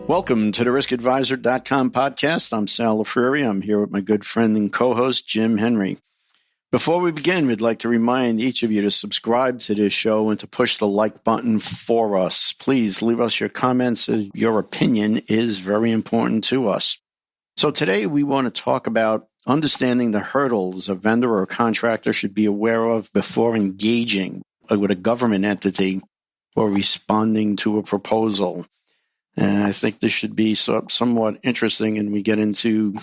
Welcome to the riskadvisor.com podcast. I'm Sal LaFreri. I'm here with my good friend and co-host, Jim Henry. Before we begin, we'd like to remind each of you to subscribe to this show and to push the like button for us. Please leave us your comments. Your opinion is very important to us. So today we want to talk about understanding the hurdles a vendor or contractor should be aware of before engaging with a government entity or responding to a proposal. And I think this should be somewhat interesting, and we get into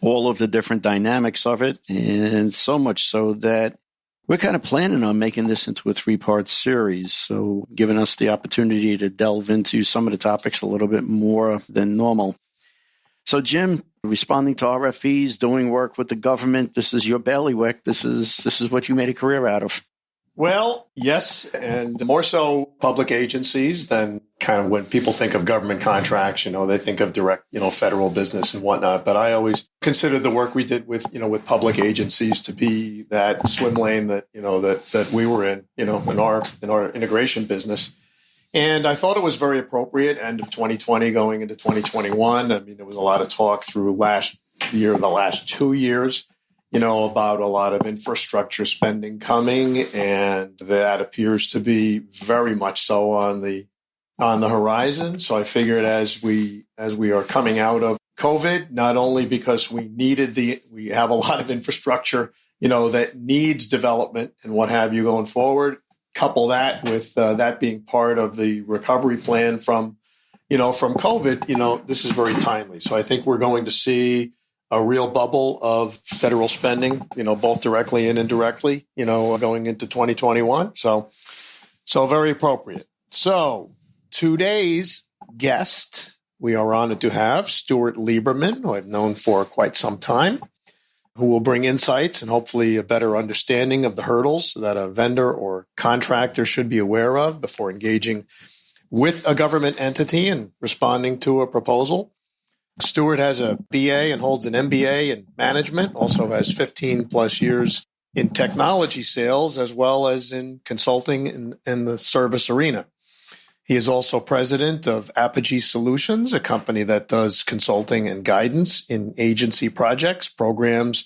all of the different dynamics of it, and so much so that we're kind of planning on making this into a 3-part series. So giving us the opportunity to delve into some of the topics a little bit more than normal. So Jim, responding to RFPs, doing work with the government, this is your bailiwick. This is what you made a career out of. Well, yes, and more so public agencies than kind of when people think of government contracts, they think of direct, federal business and whatnot. But I always consider the work we did with public agencies to be that swim lane that we were in, in our integration business. And I thought it was very appropriate, end of 2020 going into 2021. I mean, there was a lot of talk through the last 2 years, about a lot of infrastructure spending coming, and that appears to be very much so on the horizon. So I figured as we are coming out of COVID, not only because we have a lot of infrastructure, that needs development and what have you going forward, couple that with that being part of the recovery plan from COVID, this is very timely. So I think we're going to see a real bubble of federal spending, both directly and indirectly, going into 2021. So very appropriate. So today's guest, we are honored to have Stuart Lieberman, who I've known for quite some time, who will bring insights and hopefully a better understanding of the hurdles that a vendor or contractor should be aware of before engaging with a government entity and responding to a proposal. Stuart has a BA and holds an MBA in management, also has 15 plus years in technology sales, as well as in consulting in the service arena. He is also president of Apogee Solutions, a company that does consulting and guidance in agency projects, programs,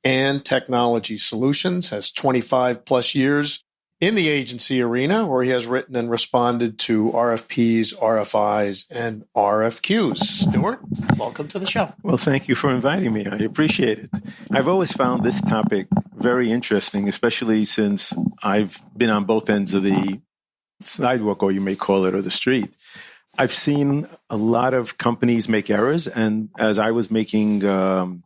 and technology solutions, has 25 plus years in the agency arena, where he has written and responded to RFPs, RFIs, and RFQs. Stuart, welcome to the show. Well, thank you for inviting me. I appreciate it. I've always found this topic very interesting, especially since I've been on both ends of the sidewalk, or you may call it, or the street. I've seen a lot of companies make errors, and as I was working in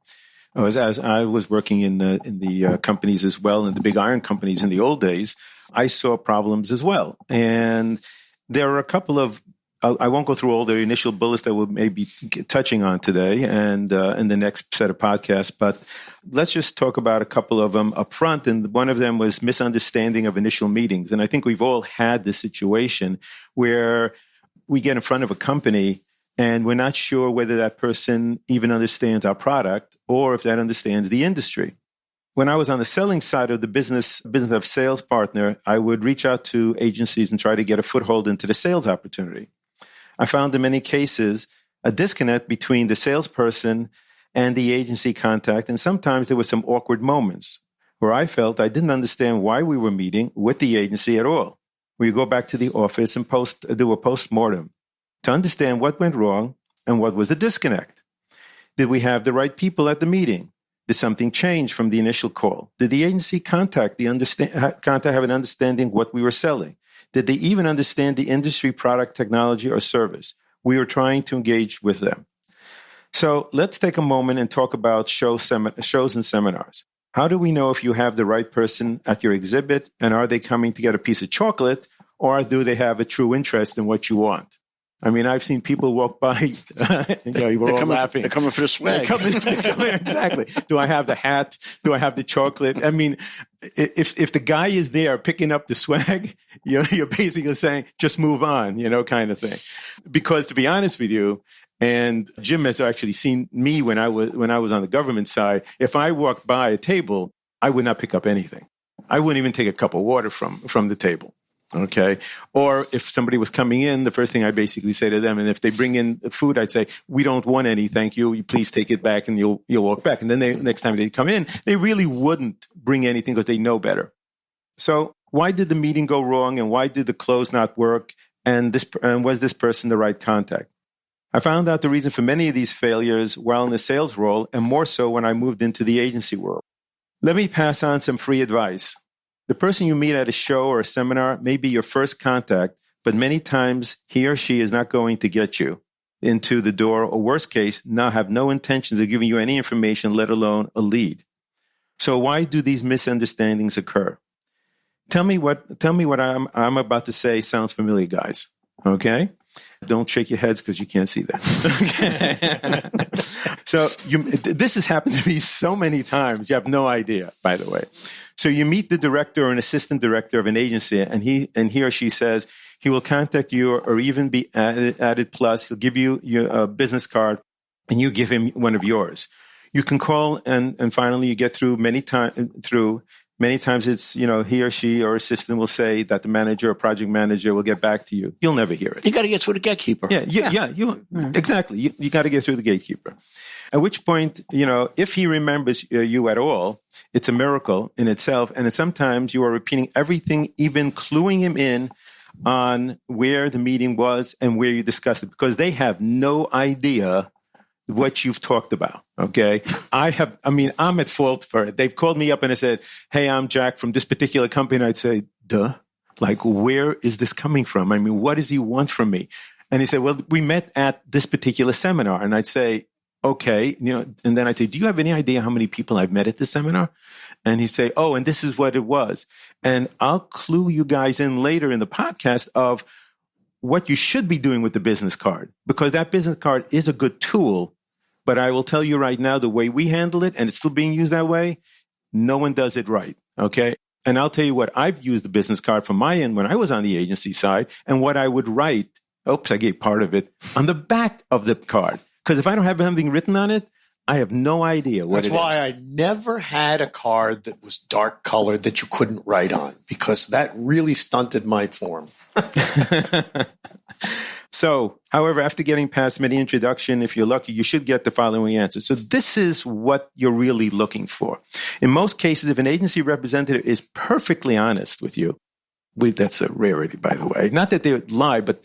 the companies as well, in the big iron companies in the old days, I saw problems as well. And there are a couple of, I won't go through all the initial bullets that we'll maybe touching on today and in the next set of podcasts, but let's just talk about a couple of them up front. And one of them was misunderstanding of initial meetings. And I think we've all had this situation where we get in front of a company and we're not sure whether that person even understands our product or if that understands the industry. When I was on the selling side of the business of sales partner, I would reach out to agencies and try to get a foothold into the sales opportunity. I found in many cases a disconnect between the salesperson and the agency contact, and sometimes there were some awkward moments where I felt I didn't understand why we were meeting with the agency at all. We go back to the office and do a post-mortem to understand what went wrong and what was the disconnect. Did we have the right people at the meeting? Did something change from the initial call? Did the agency contact have an understanding what we were selling? Did they even understand the industry, product, technology, or service? We were trying to engage with them. So let's take a moment and talk about shows and seminars. How do we know if you have the right person at your exhibit, and are they coming to get a piece of chocolate, or do they have a true interest in what you want? I mean, I've seen people walk by, we're all laughing. They're coming for the swag. Exactly. Do I have the hat? Do I have the chocolate? I mean, if the guy is there picking up the swag, you're basically saying, just move on, kind of thing. Because to be honest with you, and Jim has actually seen me when I was on the government side, if I walked by a table, I would not pick up anything. I wouldn't even take a cup of water from the table. Okay. Or if somebody was coming in, the first thing I basically say to them, and if they bring in food, I'd say, we don't want any, thank you. You please take it back and you'll walk back. And then next time they come in, they really wouldn't bring anything because they know better. So why did the meeting go wrong and why did the close not work? And was this person the right contact? I found out the reason for many of these failures while in the sales role and more so when I moved into the agency world. Let me pass on some free advice. The person you meet at a show or a seminar may be your first contact, but many times he or she is not going to get you into the door, or worst case, now have no intentions of giving you any information, let alone a lead. So why do these misunderstandings occur? Tell me what I'm about to say sounds familiar, guys. Okay? Don't shake your heads because you can't see that. Okay. So this has happened to me so many times. You have no idea, by the way. So you meet the director or an assistant director of an agency, and he or she says he will contact you or even be added plus. He'll give you your business card, and you give him one of yours. You can call, and finally you get through many times it's, he or she or assistant will say that the manager or project manager will get back to you. You'll never hear it. You got to get through the gatekeeper. Exactly. You got to get through the gatekeeper. At which point, if he remembers you at all, it's a miracle in itself. And sometimes you are repeating everything, even cluing him in on where the meeting was and where you discussed it, because they have no idea what you've talked about. Okay. I'm at fault for it. They've called me up and they said, hey, I'm Jack from this particular company. And I'd say, duh, like, where is this coming from? I mean, what does he want from me? And he said, well, we met at this particular seminar. And I'd say, okay, and then I'd say, do you have any idea how many people I've met at this seminar? And he'd say, oh, and this is what it was. And I'll clue you guys in later in the podcast of what you should be doing with the business card, because that business card is a good tool. But I will tell you right now, the way we handle it, and it's still being used that way, no one does it right, okay? And I'll tell you what, I've used the business card from my end when I was on the agency side, and what I would write, I gave part of it, on the back of the card. Because if I don't have something written on it, I have no idea what it is. That's why I never had a card that was dark colored that you couldn't write on, because that really stunted my form. So, however, after getting past many introduction, if you're lucky, you should get the following answer. So this is what you're really looking for. In most cases, if an agency representative is perfectly honest with you, that's a rarity, by the way. Not that they would lie, but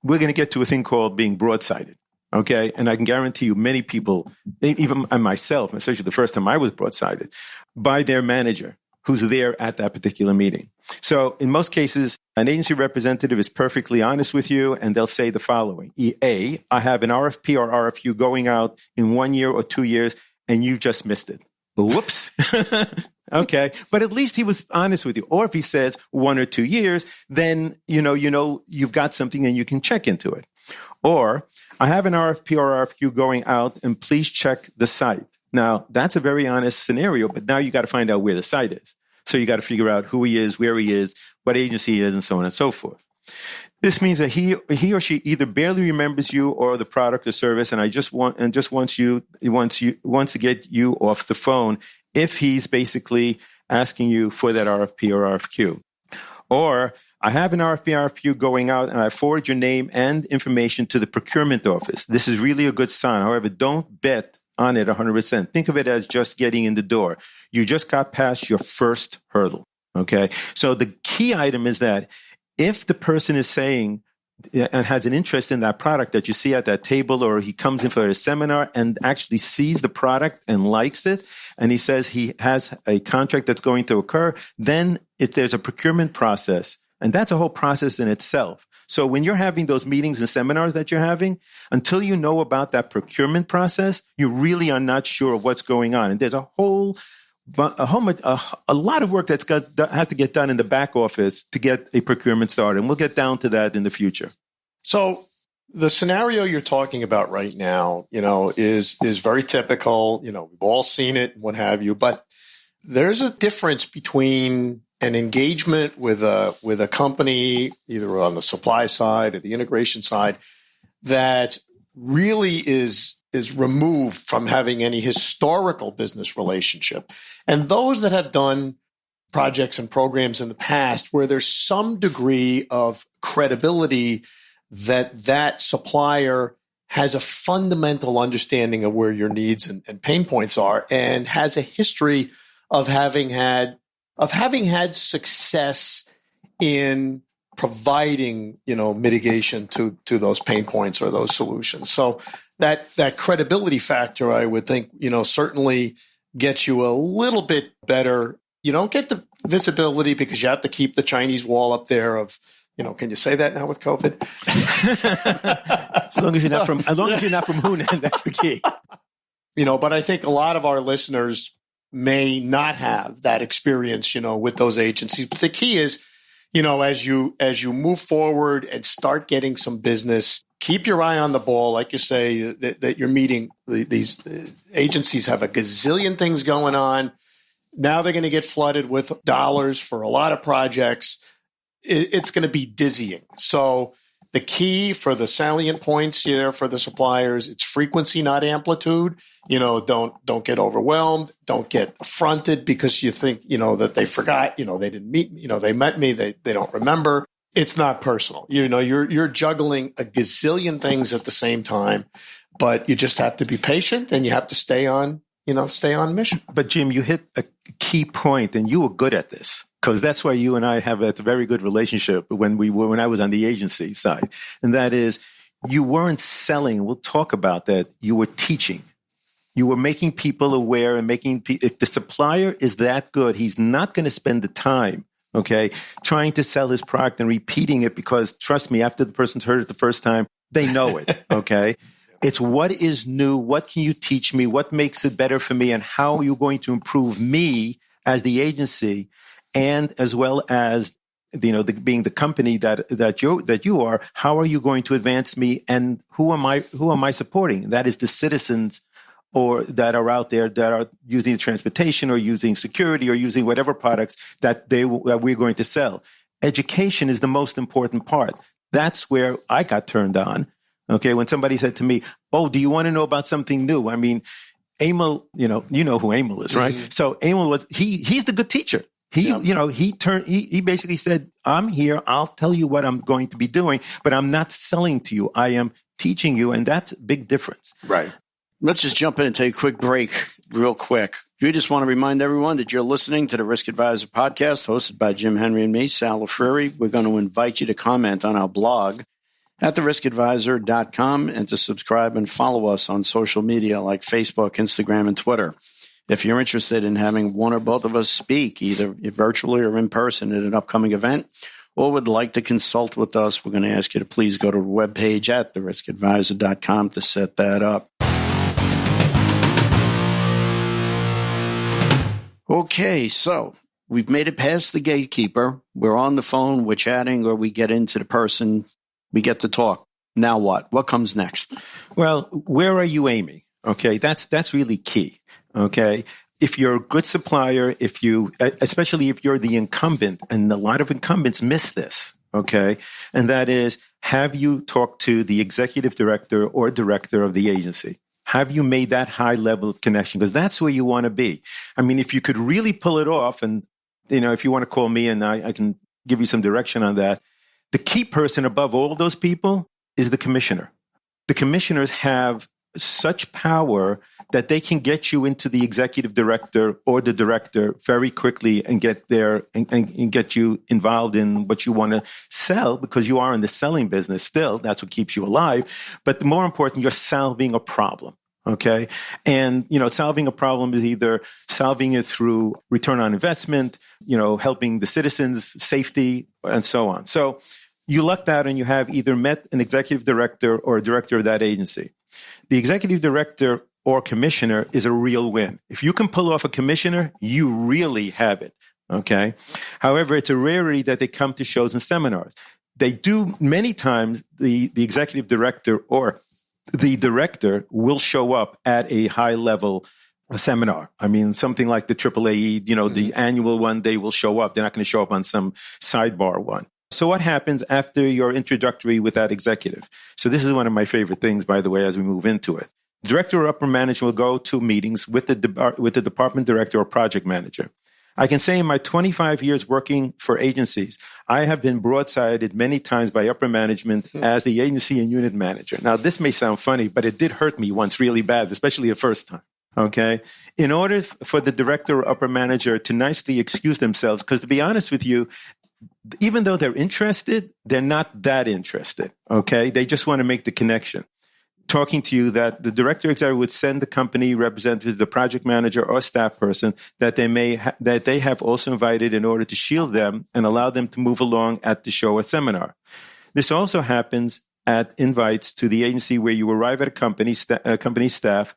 we're going to get to a thing called being broadsided. Okay. And I can guarantee you many people, even myself, especially the first time I was broadsided, by their manager who's there at that particular meeting. So in most cases, an agency representative is perfectly honest with you, and they'll say the following. A, I have an RFP or RFQ going out in 1 year or 2 years, and you just missed it. Whoops. Okay. But at least he was honest with you. Or if he says 1 or 2 years, then, you've got something and you can check into it. Or I have an RFP or RFQ going out, and please check the site. Now, that's a very honest scenario, but now you got to find out where the site is. So you got to figure out who he is, where he is, what agency he is, and so on and so forth. This means that he or she either barely remembers you or the product or service, and wants to get you off the phone if he's basically asking you for that RFP or RFQ. Or I have an RFP, RFQ going out, and I forward your name and information to the procurement office. This is really a good sign. However, don't bet on it 100%. Think of it as just getting in the door. You just got past your first hurdle. Okay. So the key item is that if the person is saying and has an interest in that product that you see at that table, or he comes in for a seminar and actually sees the product and likes it, and he says he has a contract that's going to occur, then if there's a procurement process, and that's a whole process in itself. So when you're having those meetings and seminars that you're having, until you know about that procurement process, you really are not sure of what's going on. And there's a lot of work has to get done in the back office to get a procurement started. And we'll get down to that in the future. So the scenario you're talking about right now, is very typical. We've all seen it and what have you, but there's a difference between an engagement with a company, either on the supply side or the integration side, that really is removed from having any historical business relationship. And those that have done projects and programs in the past where there's some degree of credibility that supplier has a fundamental understanding of where your needs and pain points are, and has a history of having had success in providing, mitigation to those pain points or those solutions. So that credibility factor, I would think, certainly gets you a little bit better. You don't get the visibility because you have to keep the Chinese wall up there of, can you say that now with COVID? As long as you're not from Hunan, that's the key. But I think a lot of our listeners may not have that experience, with those agencies. But the key is, as you move forward and start getting some business, keep your eye on the ball. Like you say, that you're meeting these agencies have a gazillion things going on. Now they're going to get flooded with dollars for a lot of projects. It's going to be dizzying. So the key for the salient points, for the suppliers, it's frequency, not amplitude. Don't get overwhelmed. Don't get affronted because you think, that they forgot, they didn't meet me, they met me, they don't remember. It's not personal. You're juggling a gazillion things at the same time, but you just have to be patient and you have to stay on mission. But Jim, you hit a key point, and you were good at this, because that's why you and I have a very good relationship when I was on the agency side. And that is, you weren't selling. We'll talk about that. You were teaching. You were making people aware and if the supplier is that good, he's not going to spend the time, trying to sell his product and repeating it, because trust me, after the person's heard it the first time, they know it. Okay. It's what is new. What can you teach me? What makes it better for me? And how are you going to improve me as the agency? And as well as, being the company that you are, how are you going to advance me? And who am I supporting? That is the citizens or that are out there that are using the transportation or using security or using whatever products that we're going to sell. Education is the most important part. That's where I got turned on. Okay. When somebody said to me, "Oh, do you want to know about something new?" I mean, Emil, you know who Emil is, right? Mm-hmm. So Emil he's the good teacher. He basically said, "I'm here. I'll tell you what I'm going to be doing, but I'm not selling to you. I am teaching you." And that's a big difference. Right. Let's just jump in and take a quick break real quick. We just want to remind everyone that you're listening to the Risk Advisor podcast hosted by Jim Henry and me, Sal Lafreri. We're going to invite you to comment on our blog at theriskadvisor.com and to subscribe and follow us on social media like Facebook, Instagram, and Twitter. If you're interested in having one or both of us speak, either virtually or in person at an upcoming event, or would like to consult with us, we're going to ask you to please go to the webpage at theriskadvisor.com to set that up. Okay, so we've made it past the gatekeeper. We're on the phone, we're chatting, or we get into the person, we get to talk. Now what? What comes next? Well, where are you aiming? Okay, that's really key. Okay, if you're a good supplier, especially if you're the incumbent, and a lot of incumbents miss this. Okay, and that is, have you talked to the executive director or director of the agency? Have you made that high level of connection? Because that's where you want to be. I mean, if you could really pull it off, and if you want to call me and I can give you some direction on that. The key person above all those people is the commissioner. The commissioners have such power that they can get you into the executive director or the director very quickly and get there and get you involved in what you want to sell, because you are in the selling business still. That's what keeps you alive. But more important, you're solving a problem. Okay. And, solving a problem is either solving it through return on investment, helping the citizens, safety, and so on. So you lucked out and you have either met an executive director or a director of that agency. The executive director or commissioner is a real win. If you can pull off a commissioner, you really have it. Okay. However, it's a rarity that they come to shows and seminars. They do many times. The executive director or the director will show up at a high level seminar. I mean, something like the AAAE, the annual one, they will show up. They're not going to show up on some sidebar one. So what happens after your introductory with that executive? So this is one of my favorite things, by the way, as we move into it. Director or upper management will go to meetings with the department director or project manager. I can say in my 25 years working for agencies, I have been broadsided many times by upper management as the agency and unit manager. Now, this may sound funny, but it did hurt me once really bad, especially the first time. Okay. In order for the director or upper manager to nicely excuse themselves, because to be honest with you, even though they're interested, they're not that interested. Okay. They just want to make the connection. Talking to you that the director executive would send the company representative, the project manager or staff person that they have also invited in order to shield them and allow them to move along at the show or seminar. This also happens at invites to the agency where you arrive at a company staff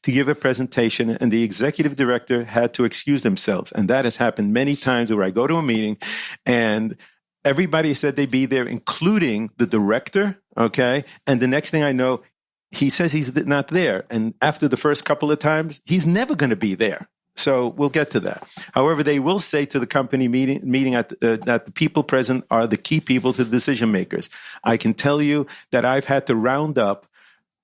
to give a presentation and the executive director had to excuse themselves. And that has happened many times where I go to a meeting and everybody said they'd be there, including the director. Okay. And the next thing I know, he says he's not there. And after the first couple of times, he's never going to be there. So we'll get to that. However, they will say to the company meeting that the people present are the key people to the decision makers. I can tell you that I've had to round up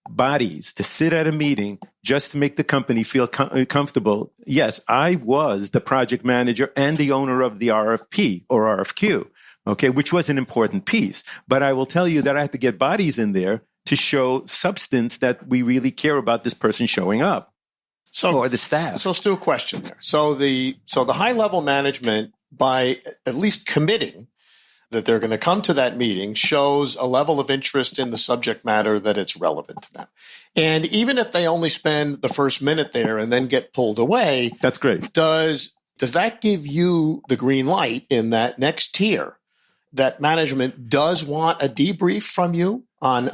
bodies to sit at a meeting just to make the company feel comfortable. Yes, I was the project manager and the owner of the RFP or RFQ, okay, which was an important piece. But I will tell you that I had to get bodies in there to show substance that we really care about this person showing up. Or the staff. So let's do a question there. So the high level management, by at least committing that they're going to come to that meeting, shows a level of interest in the subject matter that it's relevant to them. And even if they only spend the first minute there and then get pulled away, that's great. Does that give you the green light in that next tier that management does want a debrief from you on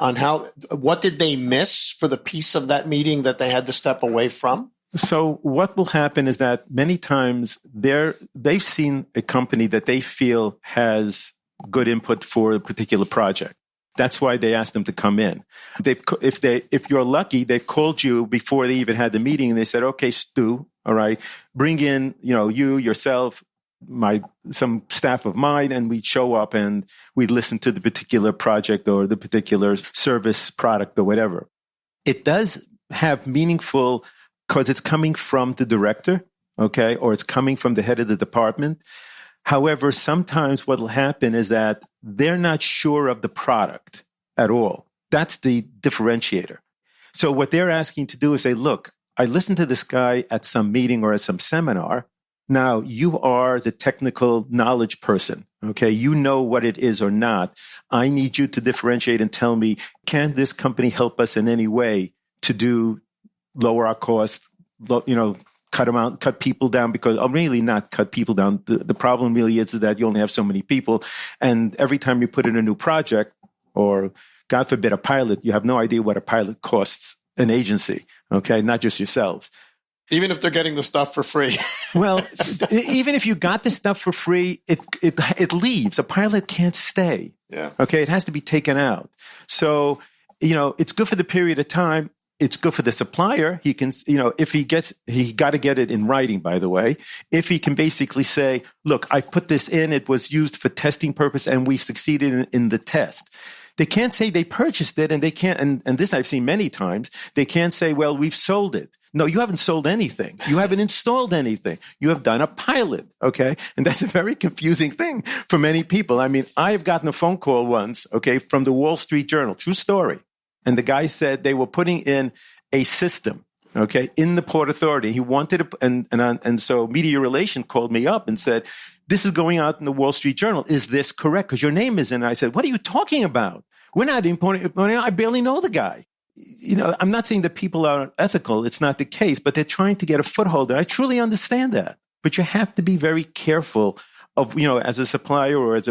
what did they miss for the piece of that meeting that they had to step away from? So what will happen is that many times they've seen a company that they feel has good input for a particular project. That's why they asked them to come in. If you're lucky, they've called you before they even had the meeting and they said, okay, Stu, all right, bring in, you, yourself, some staff of mine, and we'd show up and we'd listen to the particular project or the particular service product or whatever. It does have meaningful because it's coming from the director, okay, or it's coming from the head of the department. However, sometimes what will happen is that they're not sure of the product at all. That's the differentiator. So what they're asking to do is say, look, I listened to this guy at some meeting or at some seminar. Now, you are the technical knowledge person, okay? You know what it is or not. I need you to differentiate and tell me, can this company help us in any way to lower our costs, cut people down? Because I'm really not cut people down. The problem really is that you only have so many people. And every time you put in a new project or, God forbid, a pilot, you have no idea what a pilot costs an agency, okay? Not just yourselves. Even if they're getting the stuff for free. Well, even if you got the stuff for free, it leaves. A pilot can't stay. Yeah. Okay. It has to be taken out. So, it's good for the period of time. It's good for the supplier. He can, if he got to get it in writing, by the way. If he can basically say, look, I put this in, it was used for testing purpose and we succeeded in the test. They can't say they purchased it and they can't, and this I've seen many times, they can't say, well, we've sold it. No, you haven't sold anything. You haven't installed anything. You have done a pilot, okay? And that's a very confusing thing for many people. I mean, I have gotten a phone call once, okay, from the Wall Street Journal, true story. And the guy said they were putting in a system, okay, in the Port Authority. He wanted to, and so Media Relations called me up and said, this is going out in the Wall Street Journal. Is this correct? Because your name is in it. I said, what are you talking about? We're not importing. I barely know the guy. I'm not saying that people are unethical. It's not the case, but they're trying to get a foothold. I truly understand that. But you have to be very careful of, as a supplier or as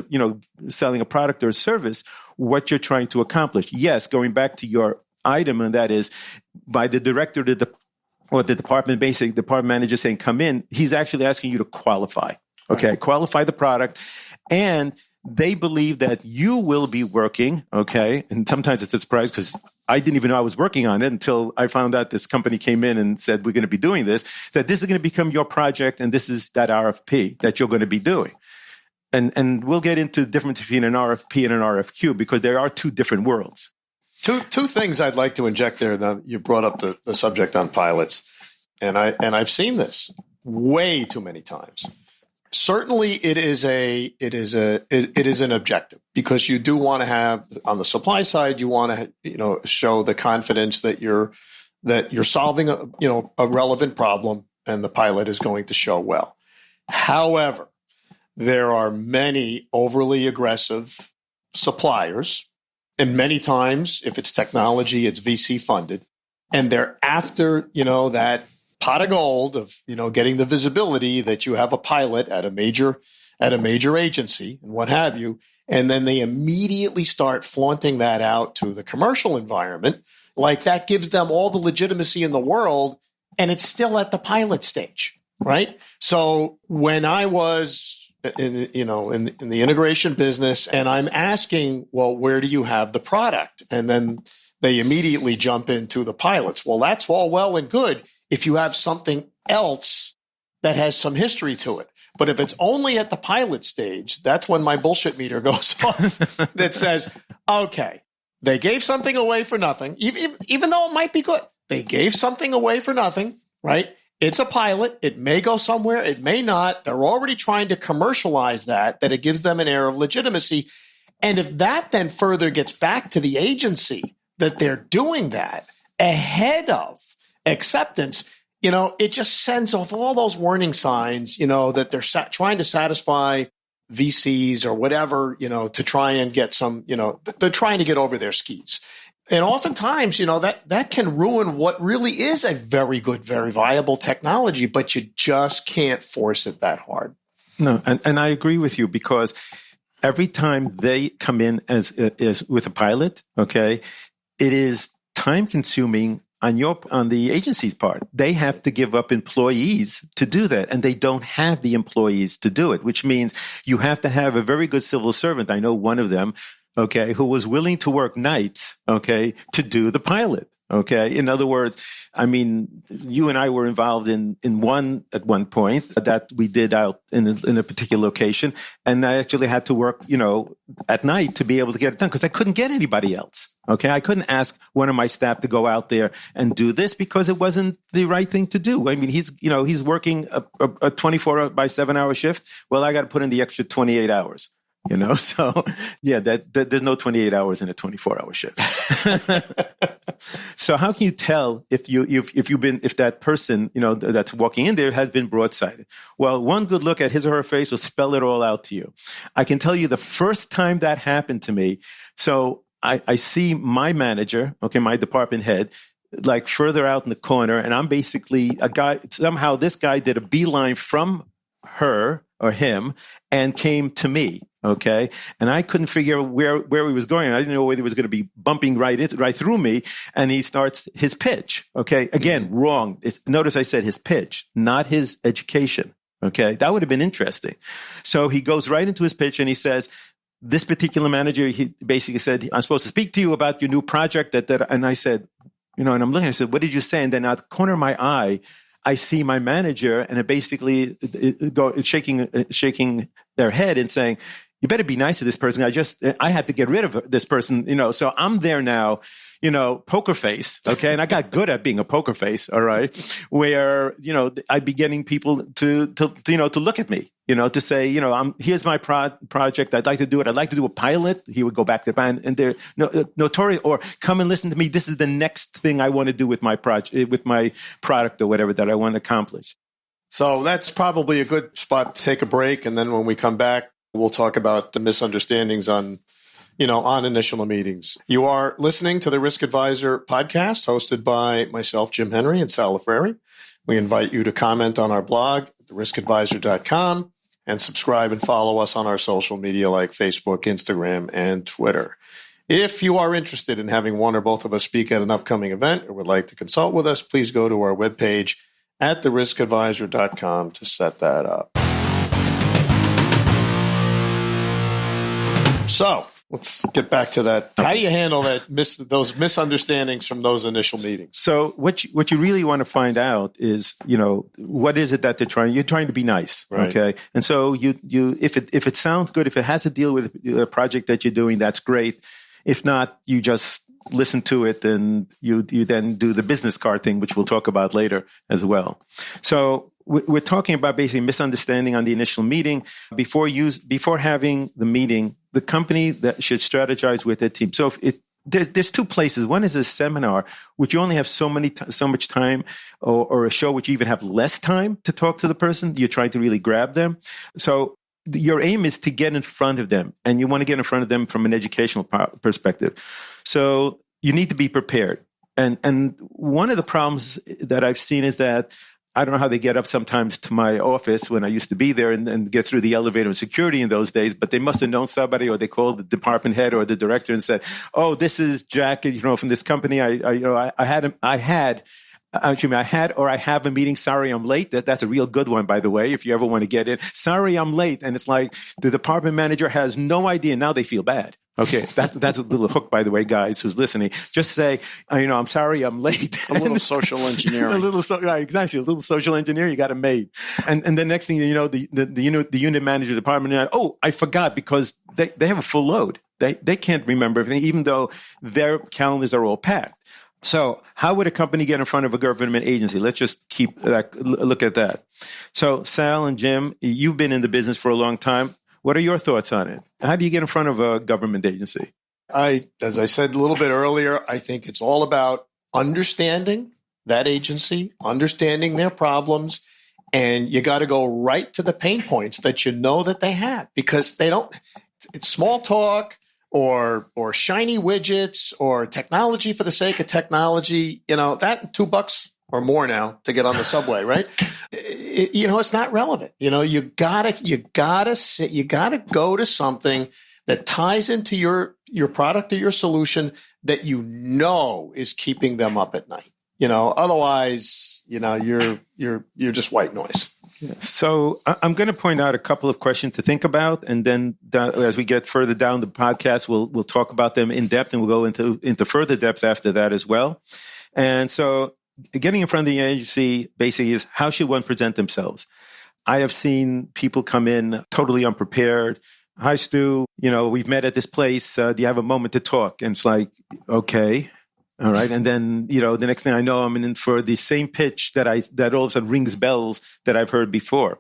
selling a product or a service, what you're trying to accomplish. Yes, going back to your item, and that is by the director or the department manager saying, come in, he's actually asking you to qualify. Okay, right. Qualify the product. And they believe that you will be working, okay? And sometimes it's a surprise because I didn't even know I was working on it until I found out this company came in and said, we're going to be doing this, that this is going to become your project and this is that RFP that you're going to be doing. And we'll get into the difference between an RFP and an RFQ because there are two different worlds. Two things I'd like to inject there. Now, you brought up the subject on pilots, and I've seen this way too many times. certainly it is an objective, because you do want to have, on the supply side, you want to show the confidence that you're solving a relevant problem, and the pilot is going to show well. However, there are many overly aggressive suppliers, and many times, if it's technology, it's VC funded, and they're after that pot of gold of getting the visibility that you have a pilot at a major agency and what have you, and then they immediately start flaunting that out to the commercial environment, like that gives them all the legitimacy in the world, and it's still at the pilot stage, right? So when I was in the integration business, and I'm asking, well, where do you have the product? And then they immediately jump into the pilots. Well, that's all well and good if you have something else that has some history to it. But if it's only at the pilot stage, that's when my bullshit meter goes off that says, okay, they gave something away for nothing, even though it might be good. They gave something away for nothing, right? It's a pilot. It may go somewhere. It may not. They're already trying to commercialize that it gives them an air of legitimacy. And if that then further gets back to the agency that they're doing that ahead of acceptance, it just sends off all those warning signs, that they're trying to satisfy VCs or whatever, to try and get some, they're trying to get over their skis. And oftentimes, that can ruin what really is a very good, very viable technology, but you just can't force it that hard. No, and I agree with you, because every time they come in as with a pilot, okay, it is time consuming on the agency's part. They have to give up employees to do that, and they don't have the employees to do it, which means you have to have a very good civil servant. I know one of them, okay, who was willing to work nights, okay, to do the pilot. Okay. In other words, I mean, you and I were involved in one at one point that we did out in a particular location. And I actually had to work, at night to be able to get it done, because I couldn't get anybody else. Okay. I couldn't ask one of my staff to go out there and do this because it wasn't the right thing to do. I mean, he's working a 24 by 7 hour shift. Well, I got to put in the extra 28 hours. So yeah, that there's no 28 hours in a 24-hour shift. So how can you tell if that person, that's walking in there has been broadsided? Well, one good look at his or her face will spell it all out to you. I can tell you the first time that happened to me. So I see my manager, okay, my department head, like further out in the corner, and I'm basically a guy. Somehow this guy did a beeline from her or him and came to me. Okay. And I couldn't figure where he was going. I didn't know whether he was going to be bumping right through me. And he starts his pitch. Okay. Again, wrong. Notice I said his pitch, not his education. Okay. That would have been interesting. So he goes right into his pitch and he says, this particular manager, he basically said, I'm supposed to speak to you about your new project. And I said, and I'm looking, I said, what did you say? And then out the corner of my eye, I see my manager, and it basically shaking their head and saying, you better be nice to this person. I had to get rid of this person, so I'm there now, poker face. Okay. And I got good at being a poker face. All right. Where, I'd be getting people to look at me, to say, here's my project. I'd like to do it. I'd like to do a pilot. He would go back to the band, and they're notorious, or come and listen to me. This is the next thing I want to do with my project, with my product or whatever that I want to accomplish. So that's probably a good spot to take a break. And then when we come back, we'll talk about the misunderstandings on initial meetings. You are listening to the Risk Advisor podcast, hosted by myself, Jim Henry, and Sal Lafreri. We invite you to comment on our blog, theriskadvisor.com, and subscribe and follow us on our social media like Facebook, Instagram, and Twitter. If you are interested in having one or both of us speak at an upcoming event or would like to consult with us, please go to our webpage at theriskadvisor.com to set that up. So let's get back to that. How do you handle those misunderstandings from those initial meetings? So what you really want to find out is, what is it that you're trying to be nice. Right. Okay. And so if it sounds good, if it has to deal with a project that you're doing, that's great. If not, you just listen to it, and you then do the business card thing, which we'll talk about later as well. So we're talking about basically misunderstanding on the initial meeting. Before having the meeting, the company that should strategize with their team. So there's two places. One is a seminar, which you only have so much time, or a show which you even have less time to talk to the person. You're trying to really grab them. So your aim is to get in front of them, and you want to get in front of them from an educational perspective. So you need to be prepared. And one of the problems that I've seen is that I don't know how they get up sometimes to my office when I used to be there and get through the elevator and security in those days, but they must have known somebody, or they called the department head or the director and said, "Oh, this is Jack, from this company. I have a meeting. Sorry, I'm late." That's a real good one, by the way, if you ever want to get in. Sorry, I'm late. And it's like the department manager has no idea. Now they feel bad. Okay, that's a little hook, by the way, guys who's listening. Just say, I'm sorry, I'm late. A little social engineering. Exactly, a little social engineering. You got it made. And the next thing you know, the unit manager, department, I forgot, because they have a full load. They can't remember everything, even though their calendars are all packed. So how would a company get in front of a government agency? Let's just look at that. So Sal and Jim, you've been in the business for a long time. What are your thoughts on it? How do you get in front of a government agency? As I said a little bit earlier, I think it's all about understanding that agency, understanding their problems, and you got to go right to the pain points that you know that they have, because it's small talk or shiny widgets or technology for the sake of technology, that $2 or more now to get on the subway, right? It's not relevant. You gotta go to something that ties into your product or your solution that is keeping them up at night. Otherwise, you're just white noise. So I'm going to point out a couple of questions to think about, and then as we get further down the podcast, we'll talk about them in depth, and we'll go into further depth after that as well. And so getting in front of the agency basically is, how should one present themselves? I have seen people come in totally unprepared. "Hi, Stu, we've met at this place. Do you have a moment to talk?" And it's like, okay. All right. And then, the next thing I know, I'm in for the same pitch that all of a sudden rings bells that I've heard before.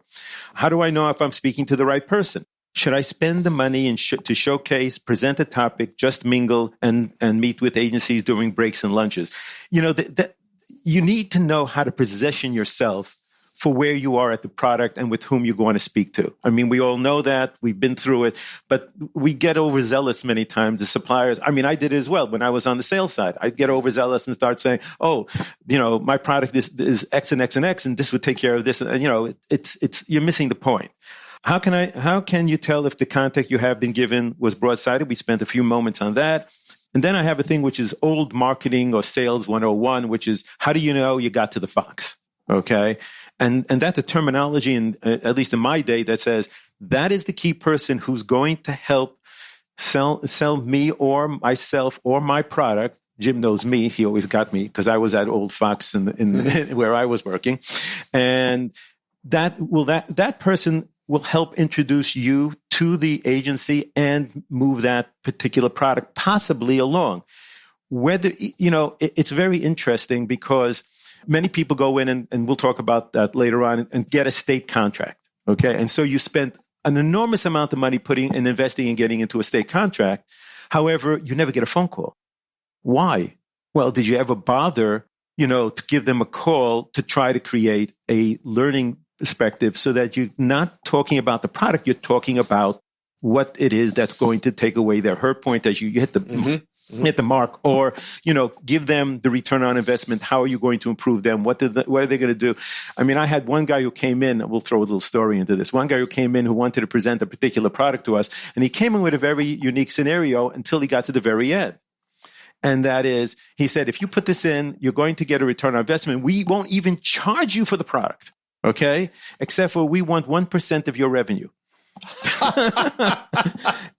How do I know if I'm speaking to the right person? Should I spend the money to showcase, present a topic, just mingle and meet with agencies during breaks and lunches? You need to know how to position yourself for where you are at the product and with whom you're going to speak to. I mean, we all know that. We've been through it, but we get overzealous many times. The suppliers, I did it as well. When I was on the sales side, I'd get overzealous and start saying, my product is X and X and X, and this would take care of this. And, you're missing the point. How can you tell if the contact you have been given was broad-sided? We spent a few moments on that. And then I have a thing which is old marketing or sales 101, which is, how do you know you got to the fox? Okay. And that's a terminology, at least in my day, that says that is the key person who's going to help sell me or myself or my product. Jim knows me. He always got me because I was that old fox in where I was working. And that person will help introduce you to the agency and move that particular product possibly along. Whether, it's very interesting because many people go in, and we'll talk about that later on, and get a state contract. Okay. And so you spend an enormous amount of money putting and investing and getting into a state contract. However, you never get a phone call. Why? Well, did you ever bother, to give them a call to try to create a learning perspective so that you're not talking about the product, you're talking about what it is that's going to take away their hurt point as you hit the mark, or, give them the return on investment. How are you going to improve them? What are they going to do? I had one guy who came in, we'll throw a little story into this. One guy who came in who wanted to present a particular product to us, and he came in with a very unique scenario until he got to the very end. And that is, he said, if you put this in, you're going to get a return on investment. We won't even charge you for the product. Okay. Except for we want 1% of your revenue.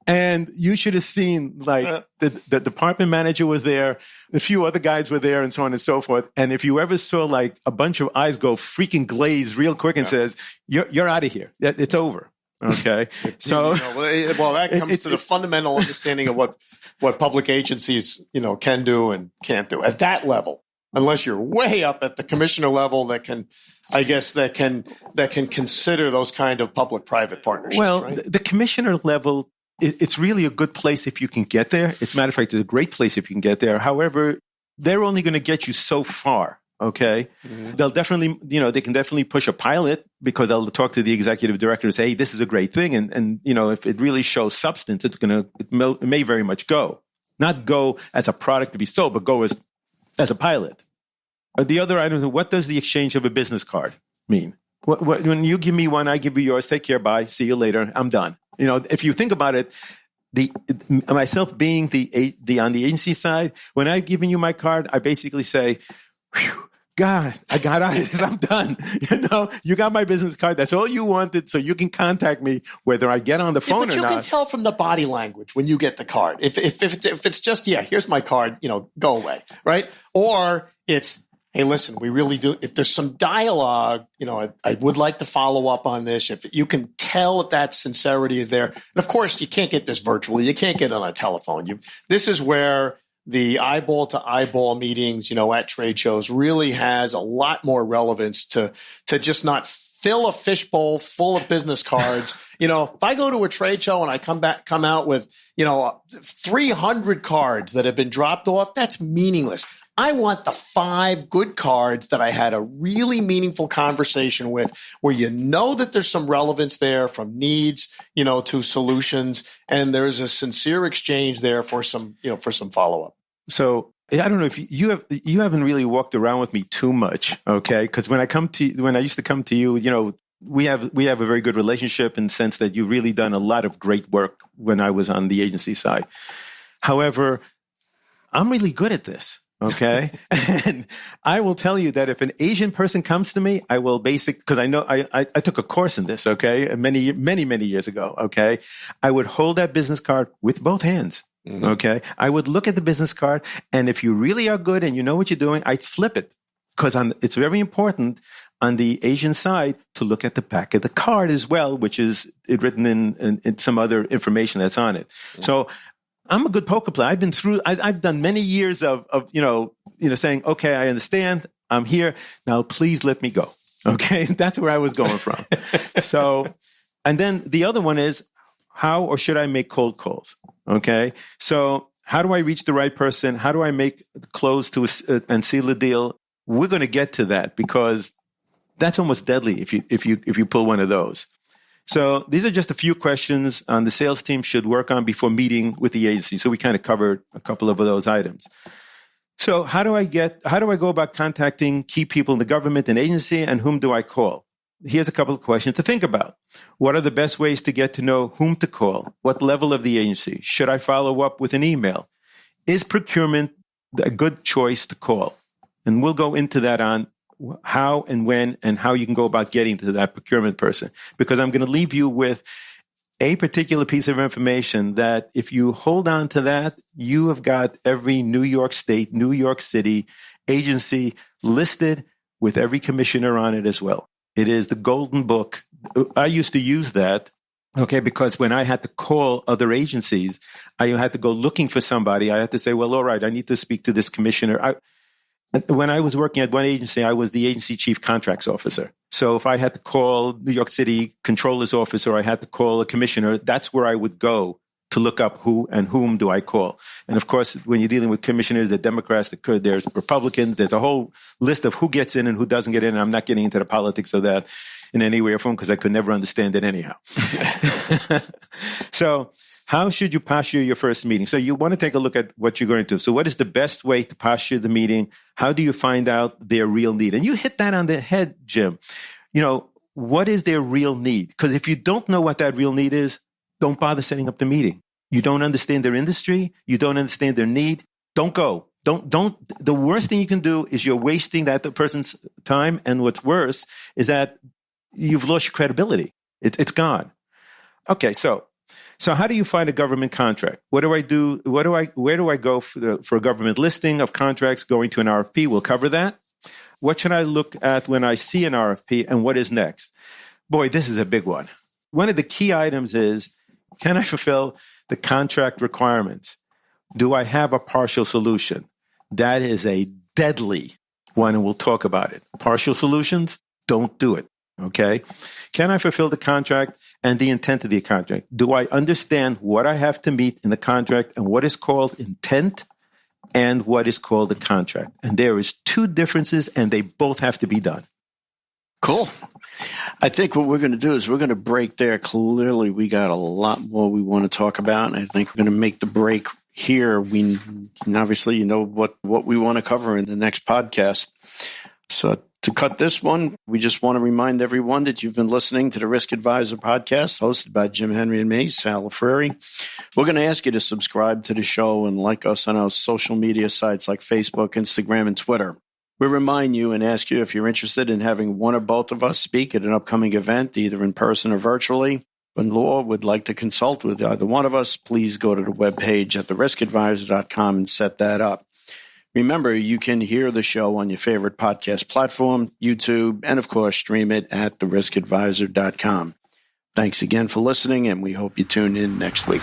And you should have seen, like, the department manager was there, a few other guys were there, and so on and so forth. And if you ever saw like a bunch of eyes go freaking glaze real quick and says, you're out of here. It's over. Okay. So, that comes to the fundamental understanding of what public agencies, can do and can't do at that level. unless you're way up at the commissioner level that can consider those kind of public-private partnerships. Well, right? the commissioner level, it's really a good place if you can get there. As a matter of fact, it's a great place if you can get there. However, they're only going to get you so far. Okay. Mm-hmm. They'll definitely, they can definitely push a pilot because they'll talk to the executive director and say, hey, this is a great thing. And if it really shows substance, it may very much go. Not go as a product to be sold, but go as a pilot. The other items are, what does the exchange of a business card mean? When you give me one, I give you yours, take care, bye, see you later, I'm done. If you think about it, myself being the on the agency side, when I've given you my card, I basically say, whew, God, I got out of this. I'm done. You got my business card. That's all you wanted. So you can contact me whether I get on the phone or not. But you can tell from the body language when you get the card. If it's just, here's my card, go away. Right. Or it's, hey, listen, we really do. If there's some dialogue, I would like to follow up on this. If you can tell if that sincerity is there. And of course, you can't get this virtually. You can't get it on a telephone. This is where the eyeball to eyeball meetings, at trade shows really has a lot more relevance to just not fill a fishbowl full of business cards. If I go to a trade show and I come out with, 300 cards that have been dropped off, that's meaningless. I want the 5 good cards that I had a really meaningful conversation with, where that there's some relevance there from needs, to solutions, and there's a sincere exchange there for some follow-up. So I don't know if you haven't really walked around with me too much, okay? Because when I used to come to you, we have a very good relationship in the sense that you've really done a lot of great work when I was on the agency side. However, I'm really good at this. Okay. And I will tell you that if an Asian person comes to me, I will because I know I took a course in this, okay, many, many, many years ago, okay. I would hold that business card with both hands, okay. I would look at the business card, and if you really are good and you know what you're doing, I'd flip it, because it's very important on the Asian side to look at the back of the card as well, which is written in some other information that's on it. So I'm a good poker player. I've done many years of saying, okay, I understand. I'm here. Now, please let me go. Okay. That's where I was going from. So, and then the other one is, how or should I make cold calls? Okay. So how do I reach the right person? How do I make close and seal the deal? We're going to get to that, because that's almost deadly if you pull one of those. So these are just a few questions the sales team should work on before meeting with the agency. So we kind of covered a couple of those items. So how do I go about contacting key people in the government and agency, and whom do I call? Here's a couple of questions to think about. What are the best ways to get to know whom to call? What level of the agency? Should I follow up with an email? Is procurement a good choice to call? And we'll go into that on how and when and how you can go about getting to that procurement person, because I'm going to leave you with a particular piece of information that if you hold on to that, you have got every New York State, New York City agency listed with every commissioner on it as well. It is the golden book. I used to use that, okay, because when I had to call other agencies, I had to go looking for somebody. I had to say, well, all right, I need to speak to this commissioner. When I was working at one agency, I was the agency chief contracts officer. So if I had to call New York City controller's office, or I had to call a commissioner, that's where I would go to look up who and whom do I call. And of course, when you're dealing with commissioners, the Democrats, there's Republicans, there's a whole list of who gets in and who doesn't get in. And I'm not getting into the politics of that in any way or form, because I could never understand it anyhow. So how should you posture your first meeting? So you want to take a look at what you're going to do. So what is the best way to posture the meeting? How do you find out their real need? And you hit that on the head, Jim. What is their real need? Because if you don't know what that real need is, don't bother setting up the meeting. You don't understand their industry. You don't understand their need. Don't go. Don't. The worst thing you can do is you're wasting that person's time. And what's worse is that you've lost your credibility. It's gone. Okay. So how do you find a government contract? What do I do? Where do I go for a government listing of contracts going to an RFP? We'll cover that. What should I look at when I see an RFP, and what is next? Boy, this is a big one. One of the key items is, can I fulfill the contract requirements? Do I have a partial solution? That is a deadly one and we'll talk about it. Partial solutions, don't do it. Okay? Can I fulfill the contract and the intent of the contract? Do I understand what I have to meet in the contract and what is called intent and what is called the contract? And there is two differences, and they both have to be done. Cool. I think what we're going to do is we're going to break there. Clearly, we got a lot more we want to talk about. And I think we're going to make the break here. Obviously, you know what we want to cover in the next podcast. So to cut this one, we just want to remind everyone that you've been listening to the Risk Advisor podcast hosted by Jim Henry and me, Sal Lafreri. We're going to ask you to subscribe to the show and like us on our social media sites like Facebook, Instagram, and Twitter. We remind you and ask you if you're interested in having one or both of us speak at an upcoming event, either in person or virtually. When law would like to consult with either one of us, please go to the webpage at theriskadvisor.com and set that up. Remember, you can hear the show on your favorite podcast platform, YouTube, and of course, stream it at theriskadvisor.com. Thanks again for listening, and we hope you tune in next week.